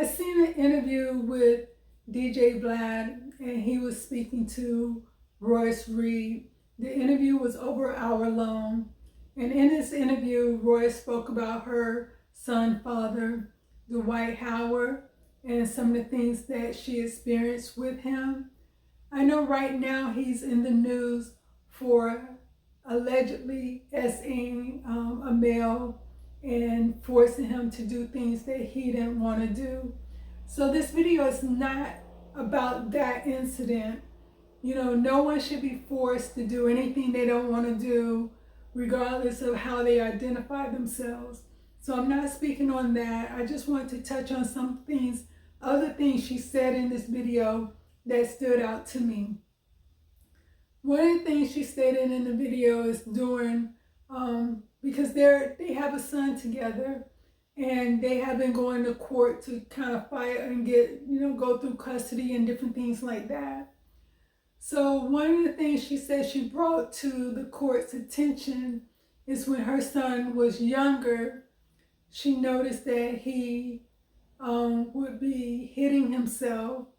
I seen an interview with DJ Vlad, and he was speaking to Royce Reed. The interview was over an hour long, and in this interview, Royce spoke about her son, father, Dwight Howard, and some of the things that she experienced with him. I know right now he's in the news for allegedly SAing a male and forcing him to do things that he didn't want to do. So this video is not about that incident. You know, no one should be forced to do anything they don't want to do, regardless of how they identify themselves. So I'm not speaking on that. I just want to touch on some things, other things she said in this video that stood out to me. One of the things she stated in the video is because they have a son together, and they have been going to court to kind of fight and get, go through custody and different things like that. So one of the things she said she brought to the court's attention is when her son was younger, she noticed that he would be hitting himself,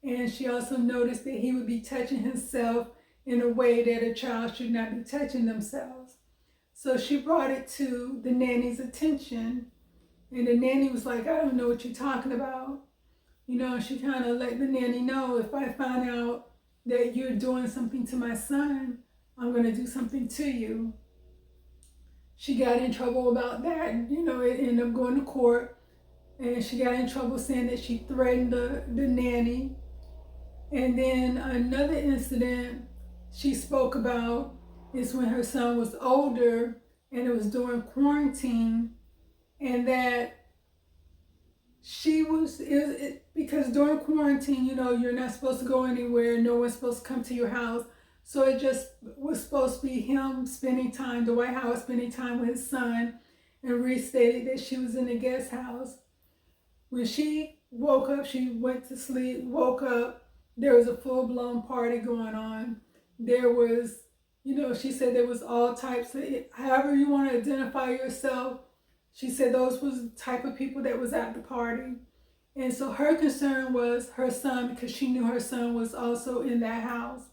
and she also noticed that he would be touching himself in a way that a child should not be touching themselves. So she brought it to the nanny's attention, and the nanny was like, I don't know what you're talking about. She kind of let the nanny know, if I find out that you're doing something to my son, I'm going to do something to you. She got in trouble about that. It ended up going to court, and she got in trouble saying that she threatened the nanny. And then another incident she spoke about is when her son was older, and it was during quarantine, and that because during quarantine, you're not supposed to go anywhere, no one's supposed to come to your house. So it just was supposed to be him spending time, Dwight Howard spending time with his son, and restated that she was in the guest house. When she woke up, she went to sleep, woke up, there was a full-blown party going on. There was, she said there was all types of, however you want to identify yourself, she said those was the type of people that was at the party. And so her concern was her son, because she knew her son was also in that house.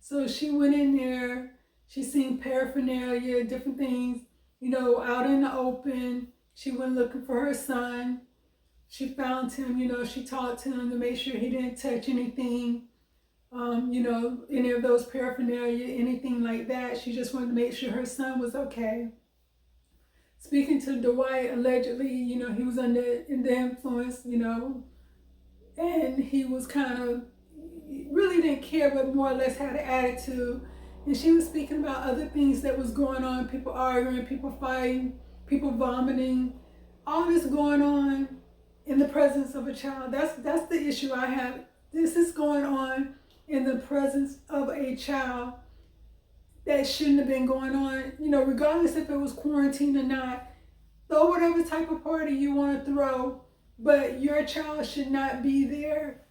So she went in there, she seen paraphernalia, different things, out in the open. She went looking for her son. She found him, she talked to him to make sure he didn't touch anything, any of those paraphernalia, anything like that. She just wanted to make sure her son was okay. Speaking to Dwight, allegedly, he was in the influence, and he was kind of, really didn't care, but more or less had an attitude. And she was speaking about other things that was going on, people arguing, people fighting, people vomiting, all this going on in the presence of a child. That's the issue I have. This is going on in the presence of a child that shouldn't have been going on, regardless if it was quarantine or not. Throw whatever type of party you want to throw, but your child should not be there.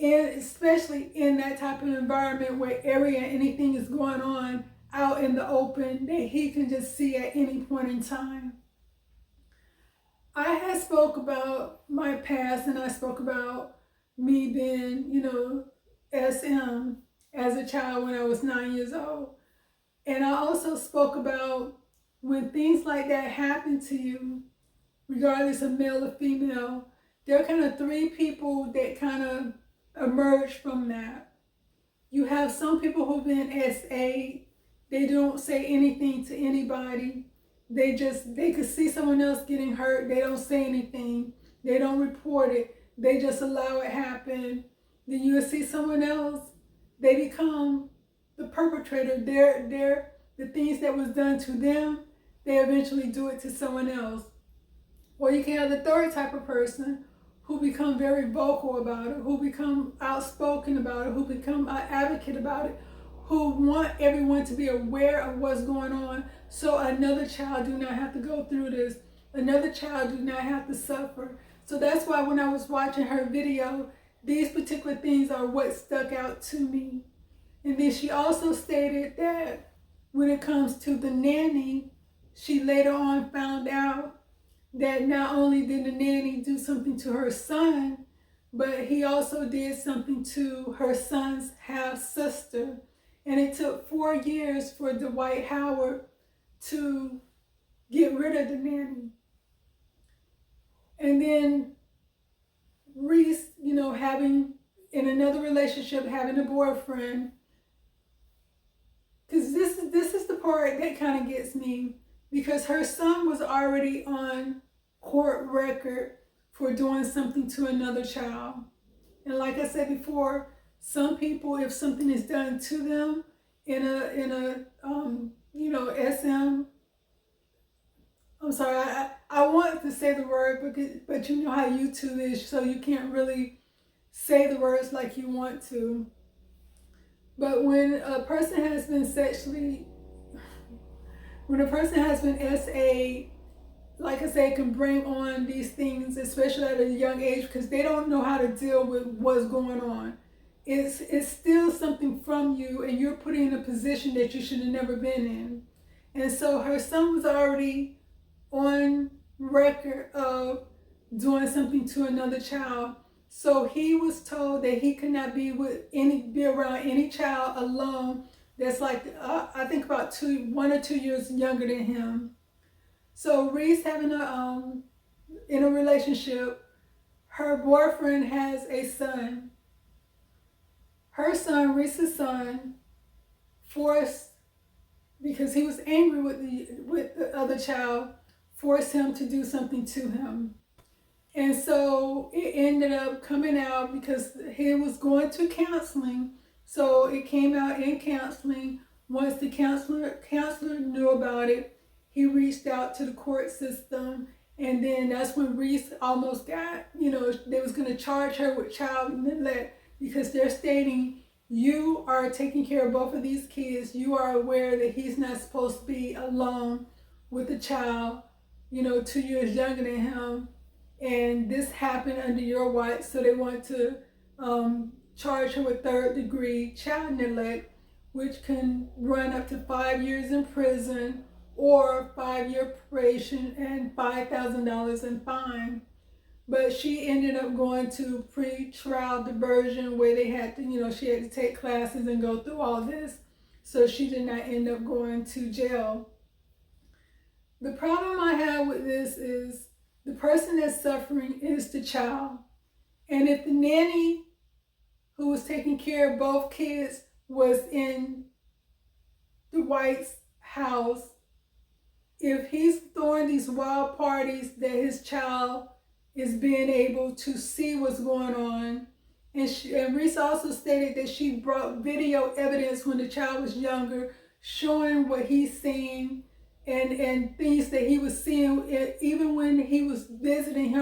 And especially in that type of environment where anything is going on out in the open that he can just see at any point in time. I had spoke about my past, and I spoke about me being, SM as a child when I was 9 years old. And I also spoke about when things like that happen to you, regardless of male or female, there are kind of three people that kind of emerge from that. You have some people who've been SA. They don't say anything to anybody. They could see someone else getting hurt. They don't say anything. They don't report it. They just allow it happen. Then you will see someone else. They become the perpetrator. They're the things that was done to them, they eventually do it to someone else. Or you can have the third type of person who become very vocal about it, who become outspoken about it, who become an advocate about it, who want everyone to be aware of what's going on so another child do not have to go through this, another child do not have to suffer. So that's why when I was watching her video, these particular things are what stuck out to me. And then she also stated that when it comes to the nanny, she later on found out that not only did the nanny do something to her son, but he also did something to her son's half-sister. And it took 4 years for Dwight Howard to get rid of the nanny. And then Reese, having in another relationship, having a boyfriend. Because this is the part that kind of gets me, because her son was already on court record for doing something to another child. And like I said before, some people, if something is done to them in a SM, I'm sorry, I want to say the word, but you know how YouTube is, so you can't really say the words like you want to. But when a person has been SA, like I say, it can bring on these things, especially at a young age, because they don't know how to deal with what's going on. It's still something from you, and you're put in a position that you should have never been in. And so her son was already on record of doing something to another child. So he was told that he could not be around any child alone that's like, I think about 1 or 2 years younger than him. So Reese having in a relationship, her boyfriend has a son. Her son, Reese's son, forced, because he was angry with the other child, forced him to do something to him. And so it ended up coming out because he was going to counseling. So it came out in counseling. Once the counselor knew about it, he reached out to the court system. And then that's when Reese almost got, they was going to charge her with child neglect, because they're stating, you are taking care of both of these kids. You are aware that he's not supposed to be alone with a child, 2 years younger than him. And this happened under your watch, so they want to charge her with 3rd-degree child neglect, which can run up to 5 years in prison or 5-year probation and $5,000 in fine. But she ended up going to pre-trial diversion, where they had to, she had to take classes and go through all this. So she did not end up going to jail. The problem I have with this is the person that's suffering is the child. And if the nanny who was taking care of both kids was in Dwight's house, if he's throwing these wild parties that his child is being able to see what's going on, and Reese also stated that she brought video evidence when the child was younger, showing what he's seeing and things that he was seeing, even when he was visiting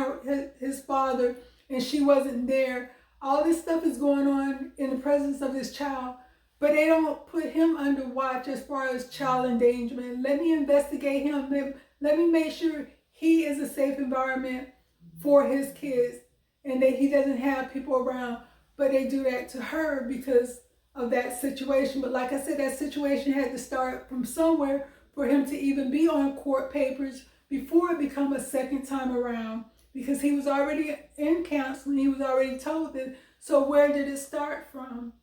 his father and she wasn't there. All this stuff is going on in the presence of his child, but they don't put him under watch as far as child endangerment. Let me investigate him. Let me make sure he is a safe environment for his kids and that he doesn't have people around. But they do that to her because of that situation. But like I said, that situation had to start from somewhere for him to even be on court papers before it become a second time around, because he was already in counseling. He was already told that. So where did it start from?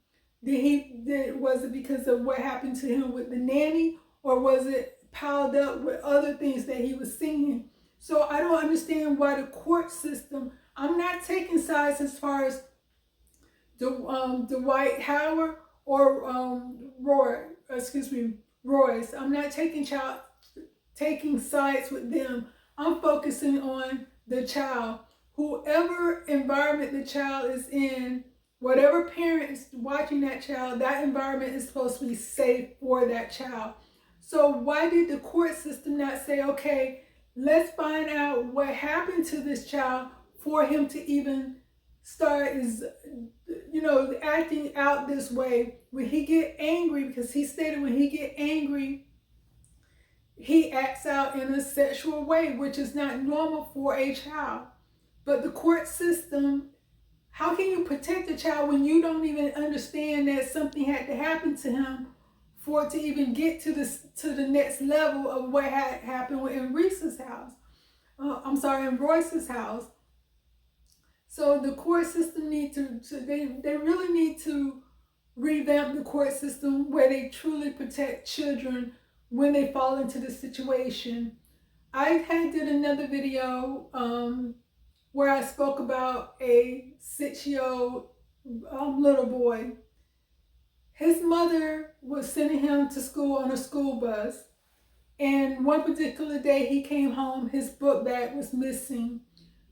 Was it because of what happened to him with the nanny, or was it piled up with other things that he was seeing? So I don't understand why the court system, I'm not taking sides as far as Dwight Howard or Royce. I'm not taking sides with them. I'm focusing on the child. Whoever environment the child is in, whatever parent is watching that child, that environment is supposed to be safe for that child. So why did the court system not say, okay, let's find out what happened to this child for him to even start acting out this way? When he get angry, because he stated when he get angry, he acts out in a sexual way, which is not normal for a child. But the court system, how can you protect a child when you don't even understand that something had to happen to him for it to even get to the next level of what had happened in Reese's house? In Royce's house. So the court system they really need to revamp the court system where they truly protect children when they fall into the situation. Did another video where I spoke about a 6-year-old little boy. His mother was sending him to school on a school bus. And one particular day he came home, his book bag was missing.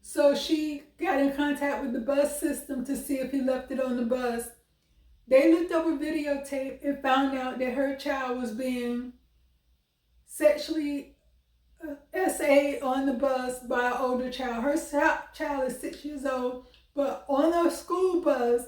So she got in contact with the bus system to see if he left it on the bus. They looked over videotape and found out that her child was being sexually SA'd on the bus by an older child. Her child is 6 years old, but on the school bus,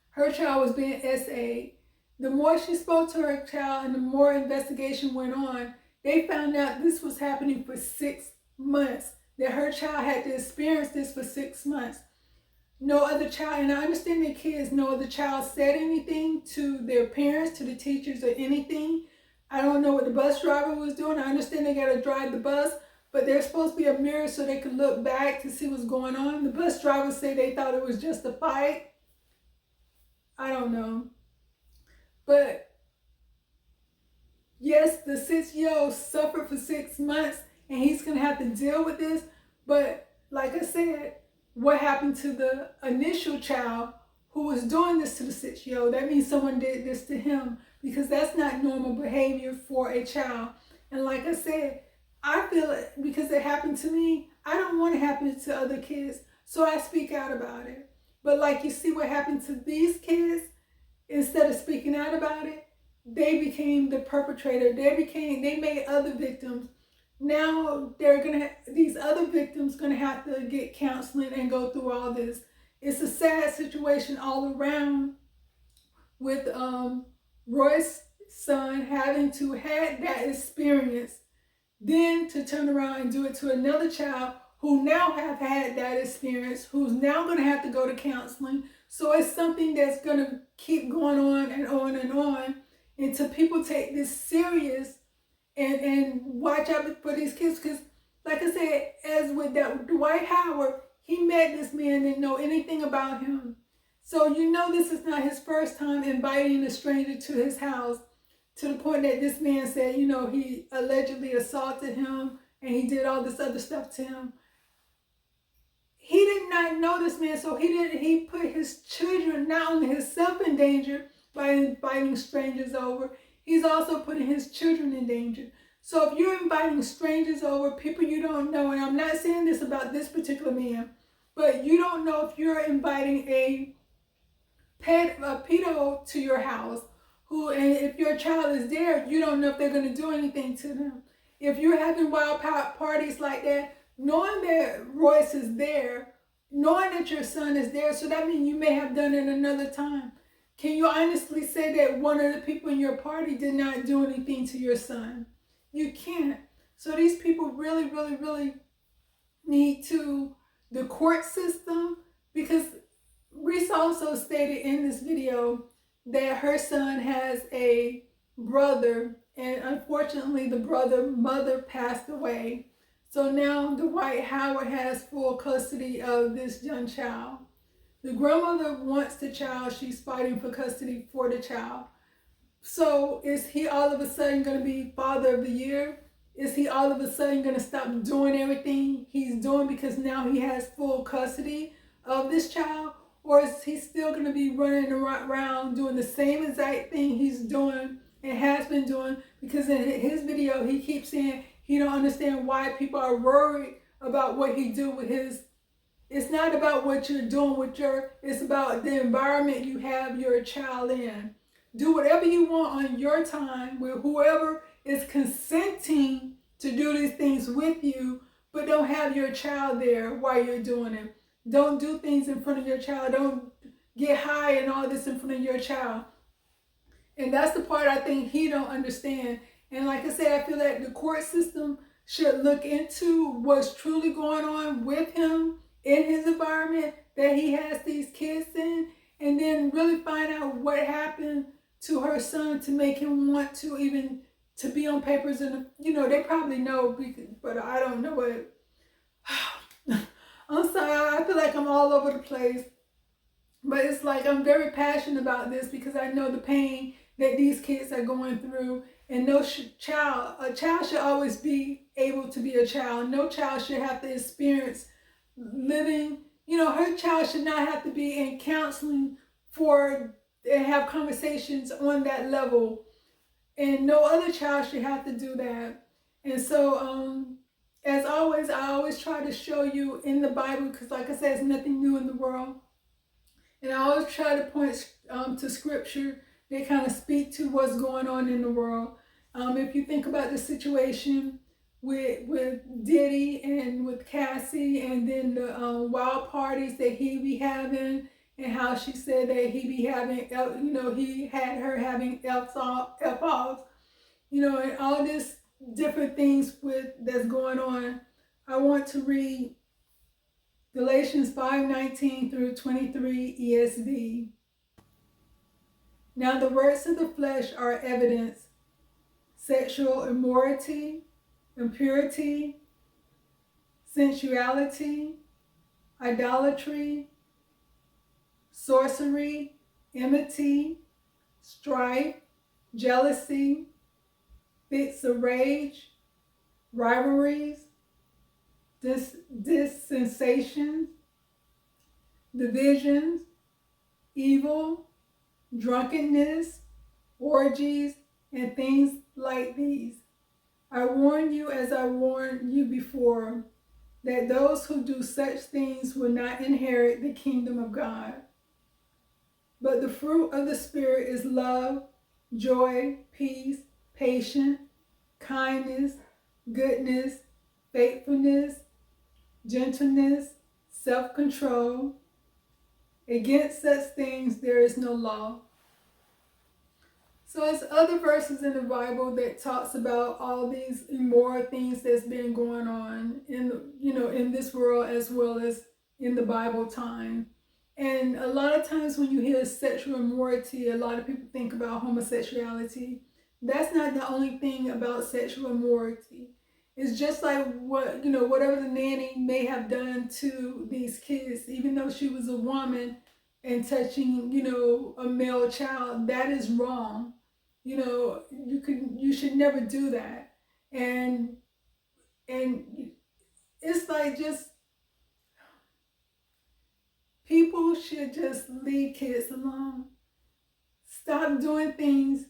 her child was being SA'd. The more she spoke to her child and the more investigation went on, they found out this was happening for 6 months, that her child had to experience this for 6 months. No other child, and I understand the kids, no other child said anything to their parents, to the teachers, or anything. I don't know what the bus driver was doing. I understand they got to drive the bus, but there's supposed to be a mirror so they could look back to see what's going on. The bus driver said they thought it was just a fight. I don't know. But yes, the 6-year-old suffered for 6 months and he's going to have to deal with this. But like I said, what happened to the initial child who was doing this to the 6-year-old? That means someone did this to him, because that's not normal behavior for a child. And like I said, I feel it because it happened to me. I don't want it to happen to other kids, so I speak out about it. But like you see what happened to these kids, instead of speaking out about it, they became the perpetrator. They made other victims. Now these other victims gonna have to get counseling and go through all this. It's a sad situation all around, with Royce's son having to have that experience, then to turn around and do it to another child who now have had that experience, who's now going to have to go to counseling. So it's something that's going to keep going on and on and on until people take this serious and watch out for these kids. Because like I said, as with that Dwight Howard, he met this man, didn't know anything about him. So you know this is not his first time inviting a stranger to his house, to the point that this man said, you know, he allegedly assaulted him and he did all this other stuff to him. He did not know this man, so he put his children, not only himself in danger by inviting strangers over, he's also putting his children in danger. So if you're inviting strangers over, people you don't know, and I'm not saying this about this particular man, but you don't know if you're inviting a pedo to your house, and if your child is there, you don't know if they're going to do anything to them. If you're having wild parties like that, knowing that Royce is there, knowing that your son is there, so that means you may have done it another time. Can you honestly say that one of the people in your party did not do anything to your son? You can't. So these people really, really, really need the court system, because Reese also stated in this video that her son has a brother, and unfortunately the mother passed away. So now Dwight Howard has full custody of this young child. The grandmother wants the child. She's fighting for custody for the child. So is he all of a sudden going to be father of the year? Is he all of a sudden going to stop doing everything he's doing because now he has full custody of this child? Or is he still going to be running around doing the same exact thing he's doing and has been doing? Because in his video, he keeps saying he don't understand why people are worried about what he do with his. It's not about what you're doing with it's about the environment you have your child in. Do whatever you want on your time with whoever is consenting to do these things with you, but don't have your child there while you're doing it. Don't do things in front of your child. Don't get high and all this in front of your child. And that's the part I think he don't understand. And like I said, I feel that the court system should look into what's truly going on with him in his environment that he has these kids in, and then really find out what happened to her son to make him want to even to be on papers. And they probably know, but I don't know it. I'm sorry, I I feel like I'm all over the place, but it's like I'm very passionate about this because I know the pain that these kids are going through. And a child should always be able to be a child. No child should have to experience living, her child should not have to be in counseling and have conversations on that level. And no other child should have to do that. And so, as always, I always try to show you in the Bible, because like I said, it's nothing new in the world. And I always try to point to scripture that kind of speak to what's going on in the world. If you think about the situation with Diddy and with Cassie, and then the wild parties that he be having, and how she said that he be having, he had her having F-offs, and all this different things that's going on. I want to read Galatians 5:19 through 23 ESV. Now the works of the flesh are evidence: sexual immorality, impurity, sensuality, idolatry, sorcery, enmity, strife, jealousy, fits of rage, rivalries, dissensations, divisions, evil, drunkenness, orgies, and things like these. I warn you, as I warned you before, that those who do such things will not inherit the kingdom of God. But the fruit of the Spirit is love, joy, peace, patience, kindness, goodness, faithfulness, gentleness, self-control. Against such things there is no law. So there's other verses in the Bible that talks about all these immoral things that's been going on in this world as well as in the Bible time. And a lot of times when you hear sexual immorality, a lot of people think about homosexuality. That's not the only thing about sexual immorality. It's just like whatever the nanny may have done to these kids, even though she was a woman and touching, a male child, that is wrong. You should never do that. And it's like, just people should just leave kids alone. Stop doing things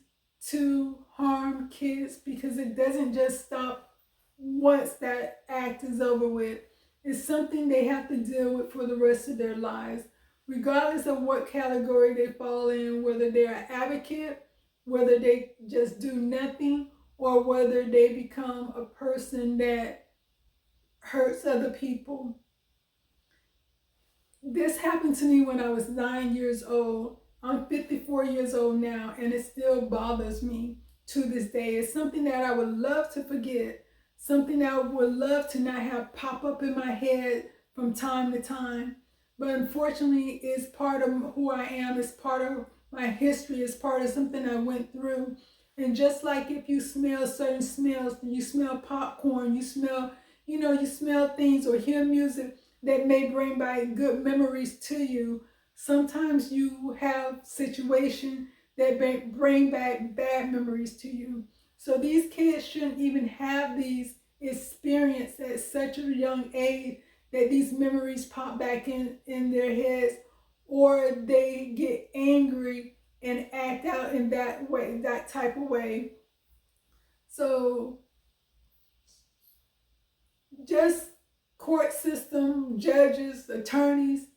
to harm kids, because it doesn't just stop once that act is over with. It's something they have to deal with for the rest of their lives, regardless of what category they fall in, whether they're an advocate, whether they just do nothing, or whether they become a person that hurts other people. This happened to me when I was 9 years old. I'm 54 years old now, and it still bothers me to this day. It's something that I would love to forget, something that I would love to not have pop up in my head from time to time. But unfortunately, it's part of who I am. It's part of my history. It's part of something I went through. And just like if you smell certain smells, you smell popcorn, you smell things, or hear music that may bring back good memories to you, sometimes you have situations that bring back bad memories to you. So these kids shouldn't even have these experiences at such a young age, that these memories pop back in their heads, or they get angry and act out in that way, that type of way. So just court system, judges, attorneys,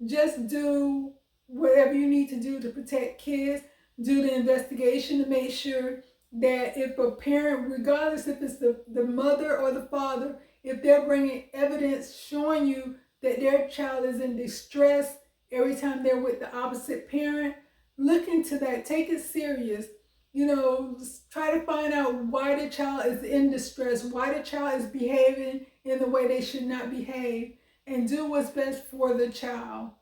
just do whatever you need to do to protect kids. Do the investigation to make sure that if a parent, regardless if it's the mother or the father, if they're bringing evidence showing you that their child is in distress every time they're with the opposite parent, look into that. Take it serious. Try to find out why the child is in distress, why the child is behaving in the way they should not behave, and do what's best for the child.